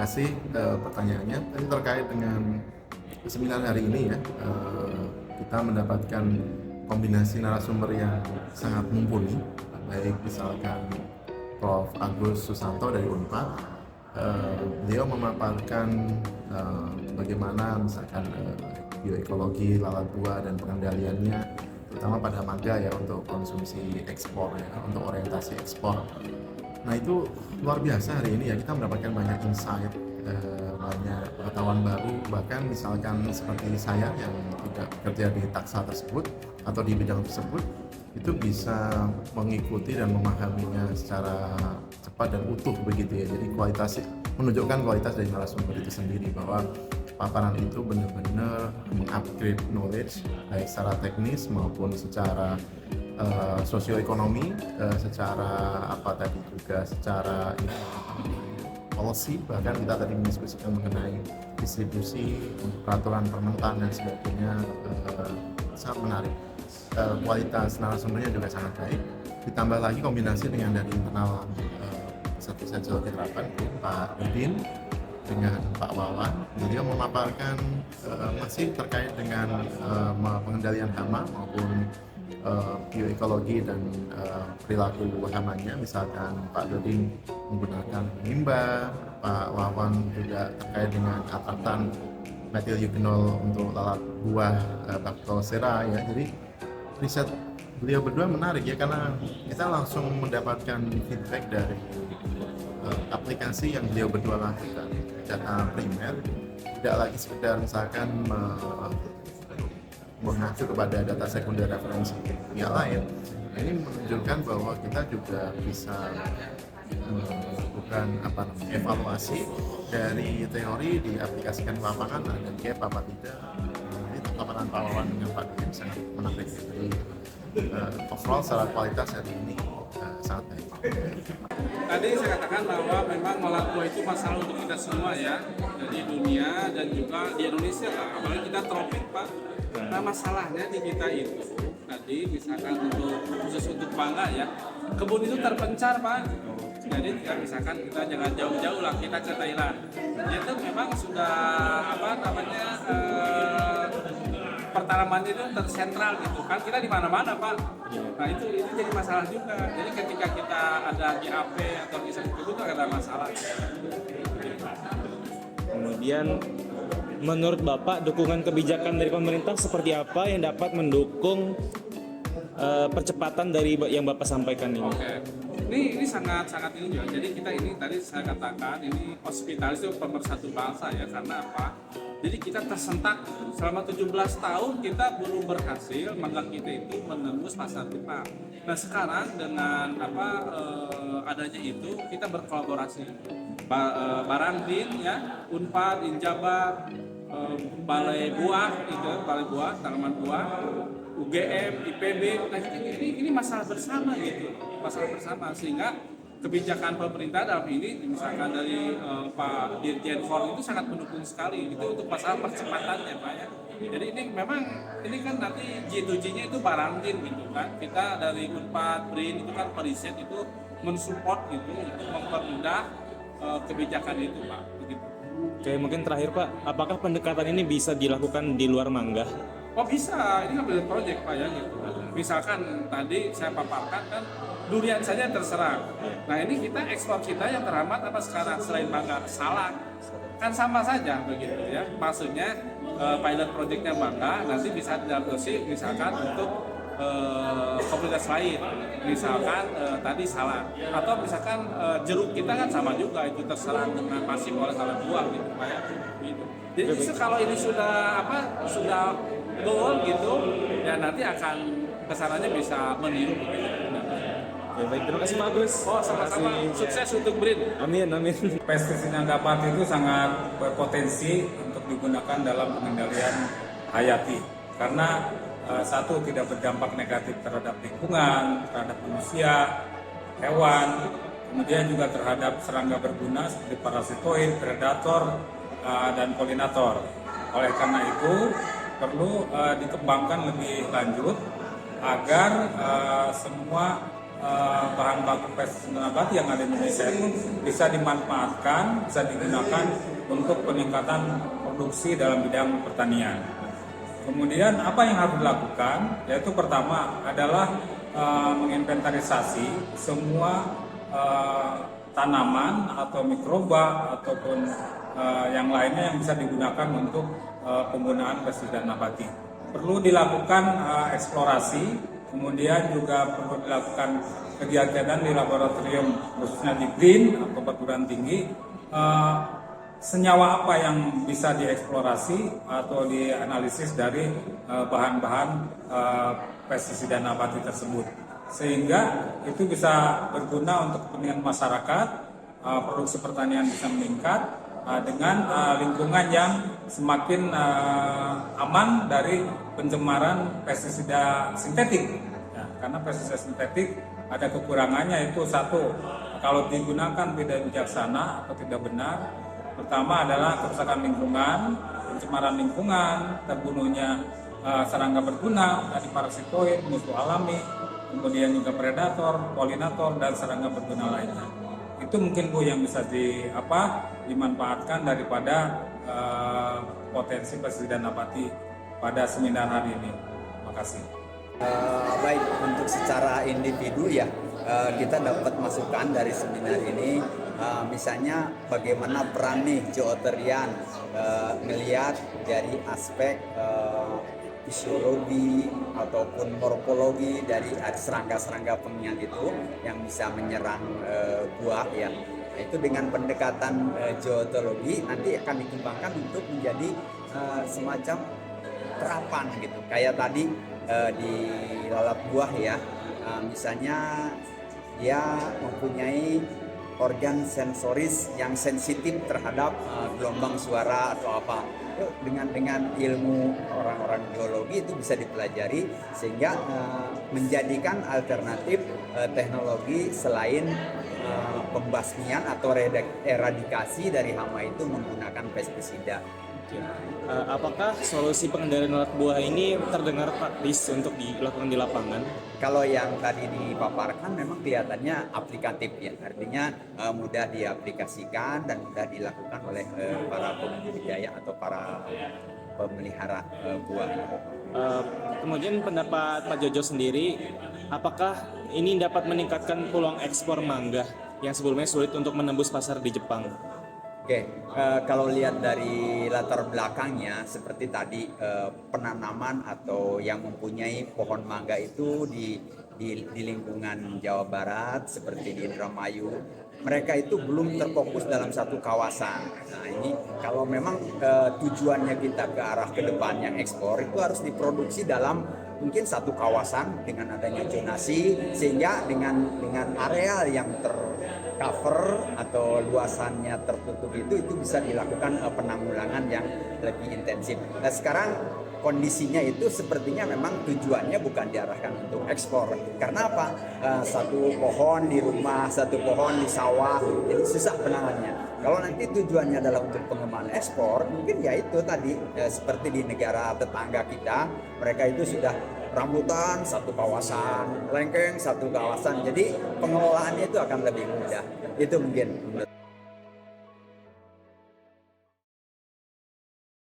kasih pertanyaannya. Tadi terkait dengan seminar hari ini ya, kita mendapatkan kombinasi narasumber yang sangat mumpuni, baik misalkan Prof. Agus Susanto dari Unpad. Beliau memaparkan bagaimana misalkan bioekologi lalat buah dan pengendaliannya, terutama pada mangga ya, untuk konsumsi ekspor ya, untuk orientasi ekspor. Nah itu luar biasa hari ini ya, kita mendapatkan banyak insight, banyak pengetahuan baru, bahkan misalkan seperti saya yang tidak bekerja di taksa tersebut atau di bidang tersebut, itu bisa mengikuti dan memahaminya secara cepat dan utuh begitu ya. Jadi menunjukkan kualitas dari narasumber itu sendiri, bahwa paparan itu benar-benar mengupgrade knowledge baik secara teknis maupun secara sosioekonomi, secara secara policy. Bahkan kita tadi mendiskusikan mengenai distribusi, peraturan permentan dan sebagainya, sangat menarik. Kualitas narasumbernya juga sangat baik, ditambah lagi kombinasi dengan dari internal satu saja terapan Pak Udin dengan Pak Wawan. Beliau memaparkan masih terkait dengan pengendalian hama maupun bioekologi dan perilaku hamanya. Misalkan Pak Dodin menggunakan limbah, Pak Wawan juga terkait dengan atatan metil eugenol untuk lalat buah Bactocera ya. Jadi riset beliau berdua menarik ya, karena kita langsung mendapatkan feedback dari aplikasi yang beliau berdua lakukan, data primer, tidak lagi sekedar misalkan mengacu kepada data sekunder referensi yang lain. Ini menunjukkan bahwa kita juga bisa melakukan evaluasi dari teori diaplikasikan ke lapangan, ada gap apa tidak. Ini paparan Pak Wawan dengan Pak Dudin sangat menarik. Jadi overall secara kualitas hari ini sangat baik. Tadi saya katakan bahwa memang lalat buah itu masalah untuk kita semua ya, di dunia dan juga di Indonesia lah, apalagi kita tropik Pak. Nah masalahnya di kita itu tadi misalkan khusus untuk bangga ya, kebun itu terpencar Pak. Jadi misalkan kita jangan jauh-jauh lah, kita ke Thailand. Itu memang sudah pertanamannya itu tersentral gitu kan, kita di mana-mana Pak. Nah itu jadi masalah juga. Jadi ketika kita ada GAP atau misalnya itu ada masalah. Kemudian menurut Bapak dukungan kebijakan dari pemerintah seperti apa yang dapat mendukung percepatan dari yang Bapak sampaikan ini? Oke. Ini sangat ini juga. Jadi kita ini tadi saya katakan ini hospitalis itu pemersatu bangsa ya, karena apa? Jadi kita tersentak selama 17 tahun kita belum berhasil mangga kita itu menembus pasar Jepang. Nah sekarang dengan adanya itu kita berkolaborasi. Barangdin ya, Unpad, Injabar, Balai Buah, Tanaman Buah, UGM, IPB. Nah ini masalah bersama gitu, masalah bersama, sehingga kebijakan pemerintah dalam ini misalkan dari Pak Dirjen FOR itu sangat mendukung sekali itu untuk masalah percepatannya Pak ya. Jadi ini memang ini kan nanti G2G-nya itu Barangdin gitu kan. Kita dari Unpad, BRIN itu kan periset itu mensupport gitu untuk mempermudah kebijakan itu Pak begitu. Oke, mungkin terakhir Pak, apakah pendekatan ini bisa dilakukan di luar mangga? Oh bisa, ini kan pilot project Pak ya gitu. Misalkan tadi saya paparkan kan durian saja terserang. Nah ini kita ekspor kita yang terhambat apa sekarang selain mangga? Salak. Kan sama saja begitu ya. Maksudnya pilot projectnya mangga nanti bisa diadopsi misalkan untuk komunitas lain. Misalkan tadi salak. Atau misalkan jeruk kita kan sama juga itu terserang dengan pasif oleh lalat buah gitu Pak ya. Gitu. Jadi kalau ini sudah goal gitu ya, nanti akan kesananya bisa meniru begitu. Ya, baik, terima kasih Pak Agus. Oh sama-sama, sukses untuk BRIN. Amin. Pestisida gabah itu sangat berpotensi untuk digunakan dalam pengendalian hayati, karena satu, tidak berdampak negatif terhadap lingkungan, terhadap manusia, hewan, kemudian juga terhadap serangga berguna seperti parasitoid, predator, dan polinator. Oleh karena itu perlu dikembangkan lebih lanjut agar semua bahan baku pestisida nabati yang ada di Indonesia itu bisa dimanfaatkan, bisa digunakan untuk peningkatan produksi dalam bidang pertanian. Kemudian apa yang harus dilakukan? Yaitu pertama adalah menginventarisasi semua tanaman atau mikroba ataupun yang lainnya yang bisa digunakan untuk penggunaan pestisida nabati. Perlu dilakukan eksplorasi, kemudian juga perlu dilakukan kegiatan di laboratorium khususnya di BRIN atau perguruan tinggi. Senyawa apa yang bisa dieksplorasi atau dianalisis dari bahan-bahan pestisida nabati tersebut, sehingga itu bisa berguna untuk kepentingan masyarakat, produksi pertanian bisa meningkat dengan lingkungan yang semakin aman dari pencemaran pestisida sintetik. Ya, karena pestisida sintetik ada kekurangannya, yaitu satu, kalau digunakan tidak bijaksana atau tidak benar. Pertama adalah kerusakan lingkungan, pencemaran lingkungan, terbunuhnya serangga berguna dari parasitoid, musuh alami, kemudian juga predator, polinator, dan serangga berguna lainnya. Itu mungkin Bu yang bisa dimanfaatkan daripada potensi pestisida nabati pada seminar hari ini. Terima kasih. Baik, untuk secara individu ya kita dapat masukan dari seminar ini, misalnya bagaimana peran nih Zooterian melihat dari aspek fisiologi ataupun morfologi dari serangga-serangga pengingat itu yang bisa menyerang buah ya. Nah, itu dengan pendekatan zootologi nanti akan dikembangkan untuk menjadi semacam terapan gitu. Kayak tadi di lalat buah ya, misalnya dia mempunyai organ sensoris yang sensitif terhadap gelombang suara atau apa. Dengan ilmu orang-orang biologi itu bisa dipelajari sehingga menjadikan alternatif teknologi selain pembasmian atau eradikasi dari hama itu menggunakan pestisida. Apakah solusi pengendalian lalat buah ini terdengar praktis untuk dilakukan di lapangan? Kalau yang tadi dipaparkan memang kelihatannya aplikatif ya, artinya mudah diaplikasikan dan mudah dilakukan oleh para pembudidaya atau para pemelihara buah. Kemudian pendapat Pak Jojo sendiri, apakah ini dapat meningkatkan peluang ekspor mangga yang sebelumnya sulit untuk menembus pasar di Jepang? Oke, kalau lihat dari latar belakangnya seperti tadi penanaman atau yang mempunyai pohon mangga itu di lingkungan Jawa Barat seperti di Indramayu, mereka itu belum terfokus dalam satu kawasan. Nah ini kalau memang tujuannya kita ke arah ke depan yang ekspor itu harus diproduksi dalam mungkin satu kawasan dengan adanya zonasi, sehingga dengan areal yang tercover atau luasannya tertutup itu bisa dilakukan penanggulangan yang lebih intensif. Nah sekarang kondisinya itu sepertinya memang tujuannya bukan diarahkan untuk ekspor. Karena apa? Satu pohon di rumah, satu pohon di sawah, jadi susah penanganannya. Kalau nanti tujuannya adalah untuk pengembangan ekspor, mungkin ya itu tadi seperti di negara tetangga kita, mereka itu sudah rambutan satu kawasan, lengkeng satu kawasan, jadi pengelolaannya itu akan lebih mudah. Itu mungkin.